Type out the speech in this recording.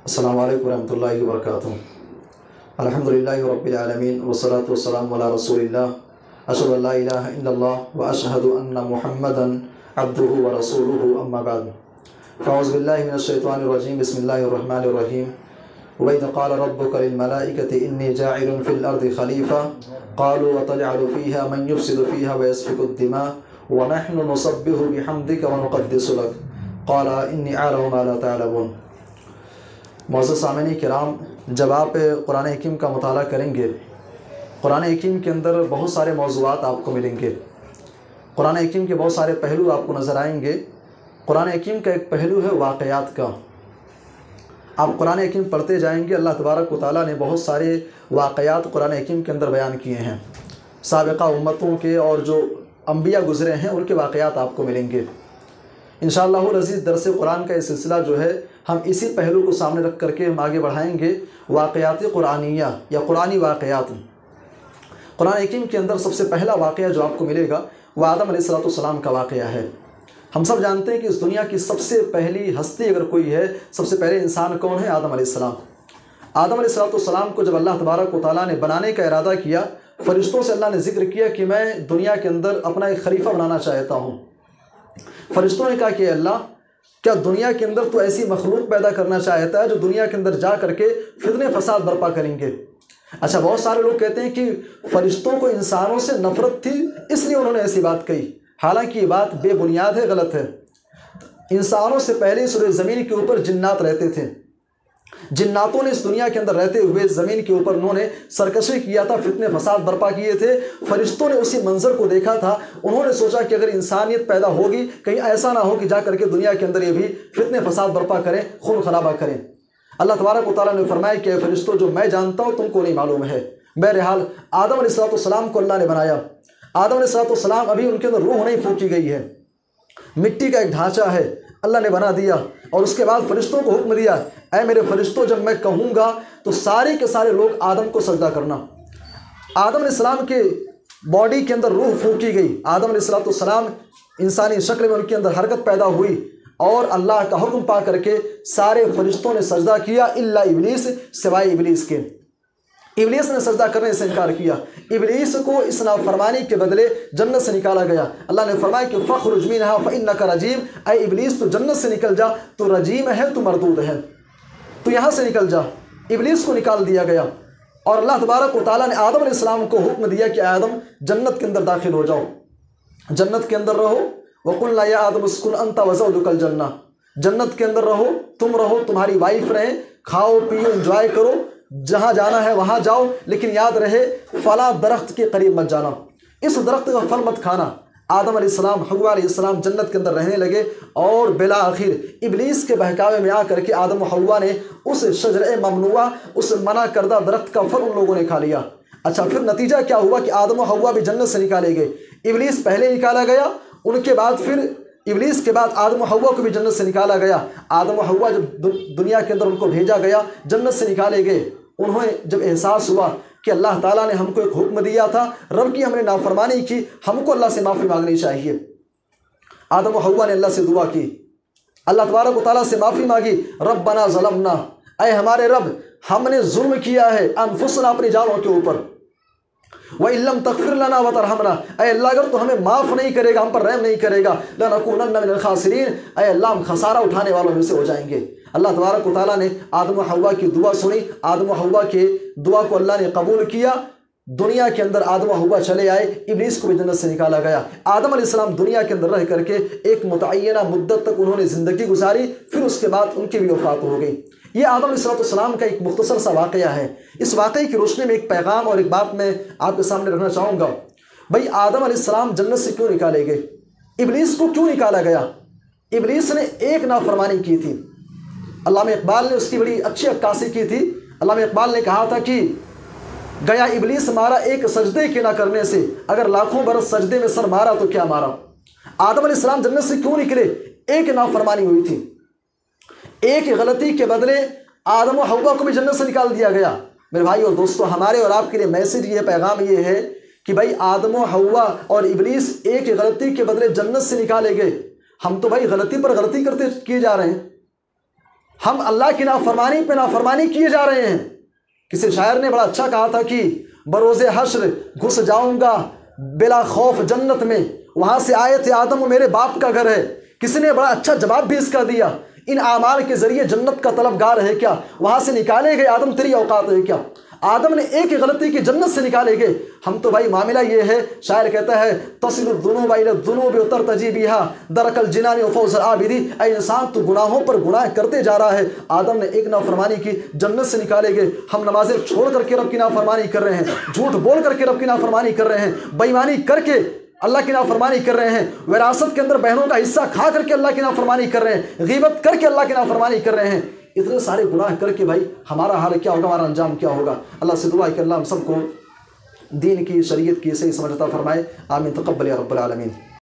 अस्सलामु अलैकुम रहमतुल्लाहि व बरकातुहू। अल्हम्दुलिल्लाहि रब्बिल आलमीन वस्सलातु वस्सलामु अला रसूलिल्लाह अशहदु अल्ला इलाहा इल्लल्लाह व अशहदु अन्ना मुहम्मदन अब्दुहु व रसूलुहु अम्मा बाद। फ़अऊज़ु बिल्लाहि मिनश शैतानिर रजीम बिस्मिल्लाहिर रहमानिर रहीम। व इज़ क़ाल रब्बुका लिल मलाइकति इन्नी जाइलुन फ़िल अर्दि ख़लीफ़ा क़ालू अतजअलु फ़ीहा मन युफ़सिदु फ़ीहा व यस्फ़िकु दिमा व नहनु नुसब्बिहु बिहम्दिका व नुक़द्दिसु लक क़ाल इन्नी अअलमु मा ला तअलमून। मोअज़्ज़ज़ सामिईन किराम, जब आप कुरान हकीम का मुताला करेंगे, कुरान हकीम के अंदर बहुत सारे मौज़ूआत आपको मिलेंगे। कुरान हकीम के बहुत सारे पहलू आपको नज़र आएंगे। कुरान हकीम का एक पहलू है वाक़यात का। आप कुरान हकीम पढ़ते जाएंगे, अल्लाह तबारक व तआला ने बहुत सारे वाक़यात कुरान हकीम के अंदर बयान किए हैं। साबिक़ा उम्मतों के और जो अंबिया गुज़रे हैं उनके वाक़यात आपको मिलेंगे। इंशाअल्लाहुल अज़ीज़ दरस कुरान का ये सिलसिला जो है, हम इसी पहलू को सामने रख करके हम आगे बढ़ाएंगे। वाक़यात कुरानिया या कुरानी वाक़यात। कुरान हकीम के अंदर सबसे पहला वाक़या जो आपको मिलेगा वह आदम अलैहिस्सलाम का वाक़या है। हम सब जानते हैं कि इस दुनिया की सबसे पहली हस्ती अगर कोई है, सबसे पहले इंसान कौन है? आदम अलैहिस्सलाम। आदम अलैहिस्सलाम को जब अल्लाह तबारक व तआला ने बनाने का इरादा किया, फ़रिश्तों से अल्लाह ने ज़िक्र किया कि मैं दुनिया के अंदर अपना एक खलीफा बनाना चाहता हूँ। फ़रिश्तों ने कहा कि अल्लाह, क्या दुनिया के अंदर तो ऐसी मखलूक पैदा करना चाहता है जो दुनिया के अंदर जा करके फितने फसाद बर्पा करेंगे? अच्छा, बहुत सारे लोग कहते हैं कि फ़रिश्तों को इंसानों से नफ़रत थी इसलिए उन्होंने ऐसी बात कही। हालांकि ये बात बेबुनियाद है, गलत है। इंसानों से पहले इस ज़मीन के ऊपर जिन्नात रहते थे। जिन्नातों ने इस दुनिया के अंदर रहते हुए ज़मीन के ऊपर उन्होंने सरकशी किया था, फितने फसाद बर्पा किए थे। फरिश्तों ने उसी मंजर को देखा था। उन्होंने सोचा कि अगर इंसानियत पैदा होगी, कहीं ऐसा ना हो कि जा करके दुनिया के अंदर ये भी फितने फसाद बर्पा करें, खून खराबा करें। अल्लाह तबारक व तआला ने फरमाया कि फरिश्तों, जो मैं जानता हूँ तुमको नहीं मालूम है। बहरहाल आदम अलैहिस्सलाम को अल्लाह ने बनाया। आदम अलैहिस्सलाम, अभी उनके अंदर रूह नहीं फूंकी गई है, मिट्टी का एक ढांचा है, अल्लाह ने बना दिया। और उसके बाद फरिश्तों को हुक्म दिया, ऐ मेरे फरिश्तों, जब मैं कहूँगा तो सारे के सारे लोग आदम को सजदा करना। आदम अलैहिस्सलाम के बॉडी के अंदर रूह फूंकी गई। आदम अलैहिस्सलाम इंसानी शक्ल में उनके अंदर हरकत पैदा हुई और अल्लाह का हुक्म पा करके सारे फरिश्तों ने सजदा किया, इल्ला इब्लीस, सिवाय इब्लीस के। इब्लीस ने सजदा करने से इनकार किया। इब्लीस को इस नाफरमानी के बदले जन्नत से निकाला गया। अल्लाह ने फरमाया कि फ़ख़्रुज मिन्हा फ़इन्नका रजीम, ऐ इब्लीस तो जन्नत से निकल जा, तो रजीम है, तो मरदूद है, तो यहाँ से निकल जा। इब्लीस को निकाल दिया गया और अल्लाह तबारक व तआला ने आदम अलैहिस्सलाम को हुक्म दिया कि आदम जन्नत के अंदर दाखिल हो जाओ, जन्नत के अंदर रहो। वक़ुल्ना या आदम उस्कुन अंता व ज़ौजुकल जन्नह, जन्नत के अंदर रहो, तुम रहो, तुम्हारी वाइफ रहे, खाओ पियो एंजॉय करो, जहाँ जाना है वहाँ जाओ, लेकिन याद रहे फला दरख्त के करीब मत जाना, इस दरख्त का फल मत खाना। आदम अलैहिस्सलाम, हव्वा अलैहिस्सलाम जन्नत के अंदर रहने लगे और बिला आखिर इब्लीस के बहकावे में आकर के आदम और हव्वा ने उस शजरे ममनुआ, उस मना करदा दरख्त का फल उन लोगों ने खा लिया। अच्छा, फिर नतीजा क्या हुआ कि आदम और हव्वा भी जन्नत से निकाले गए। इब्लीस पहले निकाला गया, उनके बाद फिर इब्लीस के बाद आदम और हव्वा को भी जन्नत से निकाला गया। आदम और हव्वा जब दुनिया के अंदर उनको भेजा गया, जन्नत से निकाले गए, उन्हें जब एहसास हुआ कि अल्लाह ताला ने हमको एक हुक्म दिया था, रब की हमने नाफरमानी की, हमको अल्लाह से माफ़ी मांगनी चाहिए। आदम और हव्वा ने अल्लाह से दुआ की, अल्लाह तबारक व तआला से माफ़ी मांगी। रब्बना ज़लमना, ऐ हमारे रब, हमने जुल्म किया है अनफुसना, अपनी जानों के ऊपर। व इल्लम तग़फ़िर लना व तरहमना, ऐ अल्लाह अगर तो हमें माफ़ नहीं करेगा, हम पर रहम नहीं करेगा, लनकूनन्ना मिनल खासिरीन, ऐ अल्लाह हम खसारा उठाने वालों में से हो जाएंगे। अल्लाह तबारक व तआला ने आदम व हव्वा की दुआ सुनी। आदम व हव्वा के दुआ को अल्लाह ने कबूल किया। दुनिया के अंदर आदम व हव्वा चले आए, इब्लीस को भी जन्नत से निकाला गया। आदम अलैहिस्सलाम दुनिया के अंदर रह करके एक मुतअय्यना मुद्दत तक उन्होंने ज़िंदगी गुजारी, फिर उसके बाद उनकी भी वफ़ात हो गई। ये आदम अलैहिस्सलाम का एक मुख्तसर सा वाक़या है। इस वाक़े की रोशनी में एक पैगाम और एक बात मैं आपके सामने रखना चाहूँगा। भाई, आदम अलैहिस्सलाम जन्नत से क्यों निकाले गए? इब्लीस को क्यों निकाला गया? इब्लीस ने एक नाफरमानी की थी। अल्लामा इकबाल ने उसकी बड़ी अच्छी अक्कासी की थी। अल्लामा इकबाल ने कहा था कि गया इब्लीस मारा एक सजदे के ना करने से, अगर लाखों बरस सजदे में सर मारा तो क्या मारा। आदम अलैहिस्सलाम जन्नत से क्यों निकले? एक नाफरमानी हुई थी। एक गलती के बदले आदम और हव्वा को भी जन्नत से निकाल दिया गया। मेरे भाई और दोस्तों, हमारे और आपके लिए मैसेज ये, पैगाम ये है कि भाई आदम और हव्वा और इब्लीस एक गलती के बदले जन्नत से निकाले गए। हम तो भाई गलती पर गलती करते किए जा रहे हैं। हम अल्लाह की नाफरमानी पे नाफरमानी किए जा रहे हैं। किसी शायर ने बड़ा अच्छा कहा था कि बरोज़े हश्र घुस जाऊंगा बिला खौफ जन्नत में, वहां से आए थे आदम मेरे बाप का घर है। किसी ने बड़ा अच्छा जवाब भी इसका दिया, इन आमाल के जरिए जन्नत का तलबगार है क्या, वहां से निकाले गए आदम तेरी औकात है क्या। आदम ने एक ही गलती की जन्नत से निकाले गए। हम तो भाई मामला ये है, शायर कहता है तसिलुद्दुनूब इला दुनूब उतर तजीबिहा दरकल जिनानी व फौज़ल आबिदी। ऐ इंसान तू गुनाहों पर गुनाह करते जा रहा है। आदम ने एक नाफरमानी की, जन्नत से निकाले गए। हम नमाजें छोड़ करके रब की नाफरमानी कर रहे हैं, झूठ बोल करके रब की नाफरमानी कर रहे हैं, बेईमानी करके अल्लाह की नाफरमानी कर रहे हैं, विरासत के अंदर बहनों का हिस्सा खा करके अल्लाह की नाफरमानी कर रहे हैं, गीबत करके अल्लाह की नाफरमानी कर रहे हैं। इतने सारे गुनाह करके भाई हमारा हाल क्या होगा, हमारा अंजाम क्या होगा। अल्लाह से दुआ है कि अल्लाह हम सबको दीन की, शरीयत की सही समझता फरमाए। आमीन तक़ब्बल या रब्बल आलमीन।